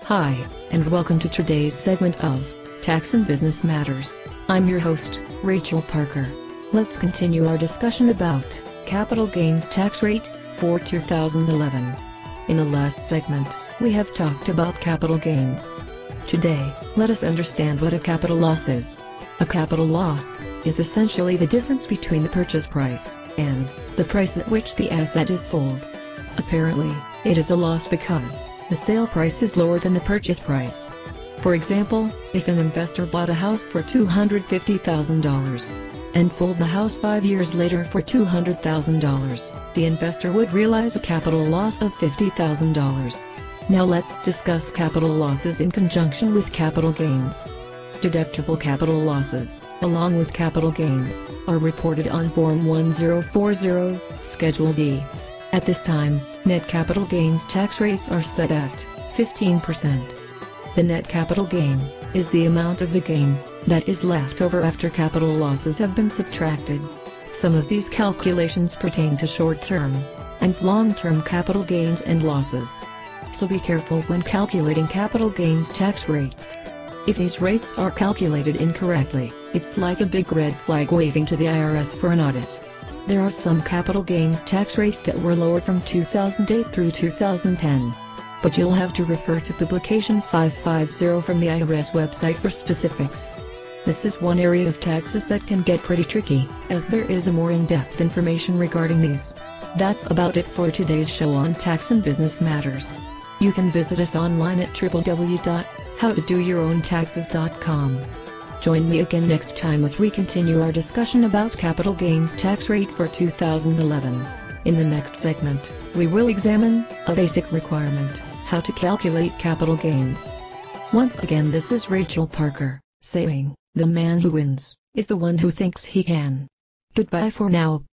Hi, and welcome to today's segment of Tax and Business Matters. I'm your host, Rachel Parker. Let's continue our discussion about capital gains tax rate for 2011. In the last segment, we have talked about capital gains. Today, let us understand what a capital loss is. A capital loss is essentially the difference between the purchase price and the price at which the asset is sold. Apparently, it is a loss because the sale price is lower than the purchase price. For example, if an investor bought a house for $250,000 and sold the house 5 years later for $200,000, the investor would realize a capital loss of $50,000. Now let's discuss capital losses in conjunction with capital gains. Deductible capital losses, along with capital gains, are reported on Form 1040, Schedule D. At this time, net capital gains tax rates are set at 15%. The net capital gain is the amount of the gain that is left over after capital losses have been subtracted. Some of these calculations pertain to short-term and long-term capital gains and losses. So be careful when calculating capital gains tax rates. If these rates are calculated incorrectly, it's like a big red flag waving to the IRS for an audit. There are some capital gains tax rates that were lowered from 2008 through 2010. But you'll have to refer to Publication 550 from the IRS website for specifics. This is one area of taxes that can get pretty tricky, as there is a more in-depth information regarding these. That's about it for today's show on Tax and Business Matters. You can visit us online at www.howtodouryourowntaxes.com. Join me again next time as we continue our discussion about capital gains tax rate for 2011. In the next segment, we will examine a basic requirement: how to calculate capital gains. Once again, this is Rachel Parker, saying, the man who wins is the one who thinks he can. Goodbye for now.